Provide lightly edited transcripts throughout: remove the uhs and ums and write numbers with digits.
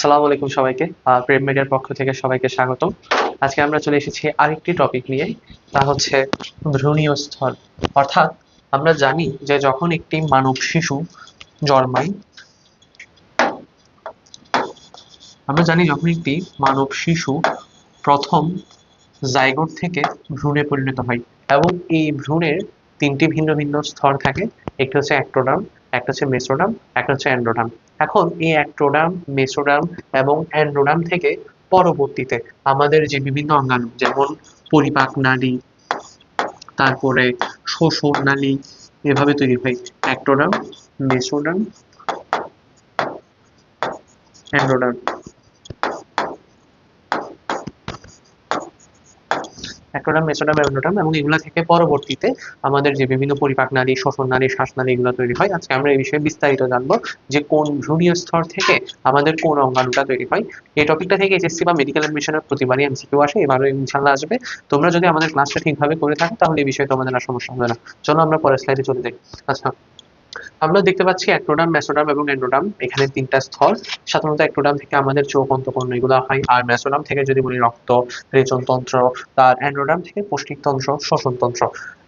সালামু আলাইকুম সবাইকে। প্রেম মিডিয়ার পক্ষ থেকে সবাইকে স্বাগতম। আজকে আমরা চলে এসেছি আরেকটি টপিক নিয়ে, তা হচ্ছে ভ্রূণীয় স্তর। অর্থাৎ আমরা জানি যে যখন একটি মানব শিশু জন্মায়, মানব শিশু প্রথম জাইগোট থেকে ভ্রূণে পরিণত হয় এবং এই ভ্রূণের তিনটি ভিন্ন ভিন্ন স্তর থাকে। একটি হচ্ছে অ্যাক্টোডার্ম, একটা হচ্ছে মেসোডার্ম, একটা হচ্ছে অ্যান্ডোডার্ম। এখন এই অ্যাক্টোডার্ম, মেসোডার্ম এবং অ্যান্ডোডার্ম থেকে পরবর্তীতে আমাদের যে বিভিন্ন অঙ্গাণু, যেমন পরিপাক নালী, তারপরে শোষণ নালী, এভাবে তৈরি হয় ectoderm, mesoderm, endoderm. Ectoderm, mesoderm, endoderm, এবং এগুলো থেকে পরবর্তীতে আমাদের যে বিভিন্ন পরিপাক নালী, শ্বসন নালী, শ্বাসনালী, এগুলো তৈরি হয়। আজকে আমরা এই বিষয়ে বিস্তারিত জানবো যে কোন ভ্রূণীয় স্তর থেকে আমাদের কোন অঙ্গাণুটা তৈরি হয়। এই টপিকটা থেকে এসএসসি বা মেডিকেল অ্যাডমিশনের প্রতিবারই এমসিকিউ আসে, এবারও ইনশাল্লাহ আসবে। তোমরা যদি আমাদের ক্লাসটা ঠিকভাবে করে থাকো তাহলে এই বিষয়ে তোমাদের আর সমস্যা হবে না। চলো আমরা পরের স্লাইডে চলে যাই। আচ্ছা, আমরা দেখতে পাচ্ছি অ্যাক্টোডার্ম, মেসোডার্ম এবং অ্যান্ডোডার্ম, এখানে তিনটা স্তর। সাধারণত অ্যাক্টোডার্ম থেকে আমাদের চোখ, অন্তঃকর্ণ এগুলো হয়, আর মেসোডার্ম থেকে যদি বলি রক্ত, রেচনতন্ত্র, তার অ্যান্ডোডার্ম থেকে পৌষ্টিকতন্ত্র, শ্বসনতন্ত্র।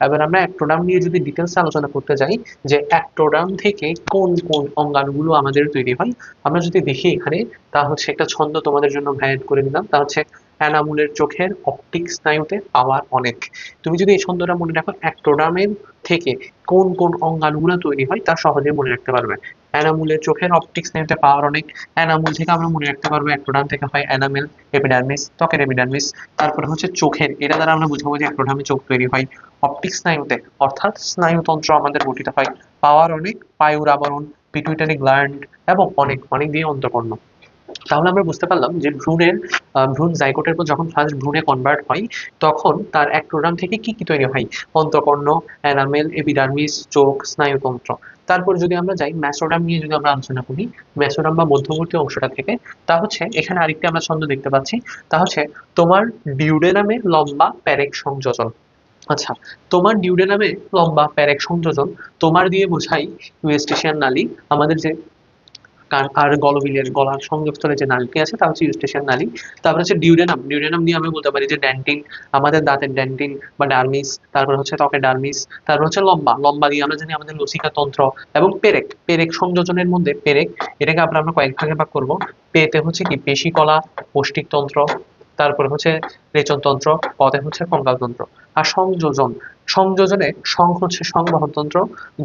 এবার আমরা অ্যাক্টোডার্ম নিয়ে যদি ডিটেলস আলোচনা করতে যাই, যে অ্যাক্টোডার্ম থেকে কোন কোন অঙ্গাণুগুলো আমাদের তৈরি হয়, আমরা যদি দেখি এখানে, তা হচ্ছে একটা ছন্দ তোমাদের জন্য ভ্যাট করে দিলাম, তা হচ্ছে অ্যানামুলের চোখের অপটিক স্নায়ুতে পাওয়ার অনেক। তুমি যদি এই ছন্দটা মনে রাখো, অ্যাক্টোডার্মের থেকে কোন কোন অঙ্গাণুগুলো তৈরি হয় তা সহজে মনে রাখতে পারবে। অ্যানামুলের চোখের অপটিক স্নায়ুতে পাওয়ার অনেক, অ্যানামুল থেকে আমরা মনে রাখতে পারবো অ্যাক্টোডার্ম থেকে হয় অ্যানামেল, এপিডার্মিস, ত্বকের এপিডার্মিস। তারপরে হচ্ছে চোখের, এটা দ্বারা আমরা বুঝাবো যে অ্যাক্টোডার্মে চোখ তৈরি হয়। অপটিক স্নায়ুতে অর্থাৎ স্নায়ুতন্ত্র আমাদের গঠিত হয়। পাওয়ার অনেক, পায়ুর আবরণ, পিটুইটারি গ্ল্যান্ড এবং অনেক অনেক দিয়ে অন্তঃকর্ণ। তাহলে আমরা বুঝতে পারলাম যে ভ্রূণ জাইগোটের পর যখন ফার্স্ট ভ্রূণে কনভার্ট হয়, তখন তার অ্যাক্টোডার্ম থেকে কি কি তৈরি হয়? অন্তঃকর্ণ, এনামেল, এপিডার্মিস, চোখ, স্নায়ুতন্ত্র। তারপর যদি আমরা যাই মেসোডার্ম নিয়ে, যদি আমরা আলোচনা করি, মেসোডার্ম বা মধ্যবর্তী অংশটা থেকে, তা হচ্ছে এখানে আরেকটি আমরা ছন্দ দেখতে পাচ্ছি, তা হচ্ছে তোমার ডিউডেনামে লম্বা প্যারেক সংযোজন। আচ্ছা, তোমার ডিউডেনামে লম্বা প্যারেক সংযোজন, তোমার দিয়ে বোঝাই ইউস্টেশিয়ান নালী, আমাদের যে কান আর গলবিলের গলার সংযোগস্থলে যে নালীটি আছে তা হচ্ছে ইউস্টেশিয়ান নালী। তারপর হচ্ছে ডিউডেনাম, ডিউডেনাম দিয়ে আমরা বলতে পারি যে ড্যান্টিন, আমাদের দাঁতের ড্যান্টিন বা ডার্মিস। তারপর হচ্ছে ত্বকের ডার্মিস। তারপর হচ্ছে লম্বা, লম্বা দিয়ে আমরা জানি আমাদের লসিকা তন্ত্র। এবং পেরেক, পেরেক সংযোজনের মধ্যে পেরেক, এটাকে আমরা কয়েক ভাগে ভাগ করবো। পেতে হচ্ছে কি পেশি কলা, পৌষ্টিক তন্ত্র, তারপরে হচ্ছে রেচনতন্ত্র, পদে হচ্ছে কঙ্কালতন্ত্র। আর সংযোজন, সংযোজনে সং হচ্ছে সংবহনতন্ত্র,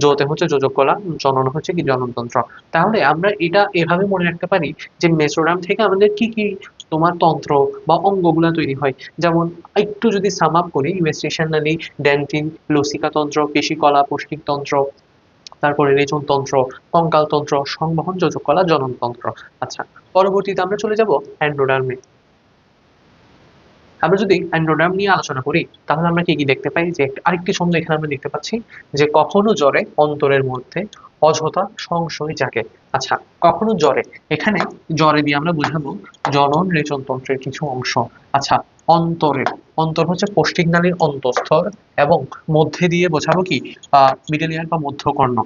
যোতে হচ্ছে যোজক কলা, জনন হচ্ছে কি জননতন্ত্র। তাহলে আমরা এটা এভাবে মনে রাখতে পারি যে মেসোডার্ম থেকে আমাদের কি কি তোমার তন্ত্র বা অঙ্গগুলা তৈরি হয়। যেমন একটু যদি সাম আপ করি, ইউস্টেশিয়ান নালী, ড্যান্টিন, লসিকা তন্ত্র, পেশি কলা, পৌষ্টিক তন্ত্র, তারপরে রেচন তন্ত্র, কঙ্কাল তন্ত্র, সংবহন, যোজক কলা, জনন তন্ত্র। আচ্ছা, পরবর্তীতে আমরা চলে যাব অ্যান্ড্রোডার্মে। আমরা যদি অ্যান্ড্রোডার্ম নিয়ে আলোচনা করি, তাহলে আমরা কি কি দেখতে পাই, যে আরেকটি ছন্দ এখানে আমরা দেখতে পাচ্ছি, যে কখনো জ্বরে অন্তরের মধ্যে অযথা সংশয় জাগে। আচ্ছা, কখনো জ্বরে, এখানে জ্বরে দিয়ে আমরা বুঝাবো জনন রেচন তন্ত্রের কিছু অংশ। আচ্ছা, অন্তরে, অন্তর হচ্ছে পৌষ্টিক নালীর অন্তঃস্থর, এবং মধ্যে দিয়ে বোঝাবো কি মিডল ইয়ার বা মধ্যকর্ণ।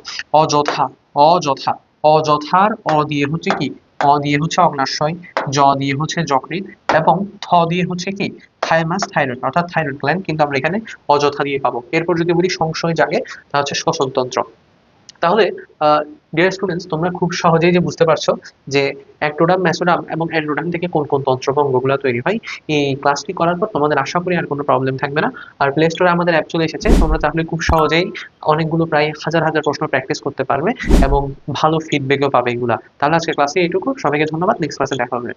অযথা, অযথা, অযথার অ দিয়ে হচ্ছে কি, অ দিয়ে হচ্ছে অগ্নাশয়, জ দিয়ে হচ্ছে যকৃৎ, এবং থ দিয়ে হচ্ছে কি থাইমাস, থাইরয়েড অর্থাৎ থাইরয়েড গ্ল্যান্ড, কিন্তু আমরা এখানে অযথা দিয়ে পাবো। এরপর যদি বলি সংশয় জাগে, তা হচ্ছে শ্বসনতন্ত্র। তাহলে ডিয়ার স্টুডেন্টস, তোমরা খুব সহজেই যে বুঝতে পারছো যে অ্যাক্টোডার্ম, মেসোডার্ম এবং অ্যান্ড্রোডার্ম থেকে কোন কোন তন্ত্র বা অঙ্গগুলো তৈরি হয়। এই ক্লাসটি করার পর তোমাদের আশা করি আর কোনো প্রবলেম থাকবে না। আর প্লে স্টোরে আমাদের অ্যাপ চলে এসেছে, তোমরা তাহলে খুব সহজেই অনেকগুলো প্রায় হাজার হাজার প্রশ্ন প্র্যাকটিস করতে পারবে এবং ভালো ফিডব্যাকও পাবে এগুলা। তাহলে আজকে ক্লাসে এইটুকু, সবাইকে ধন্যবাদ, নেক্সট ক্লাসে দেখা হবে।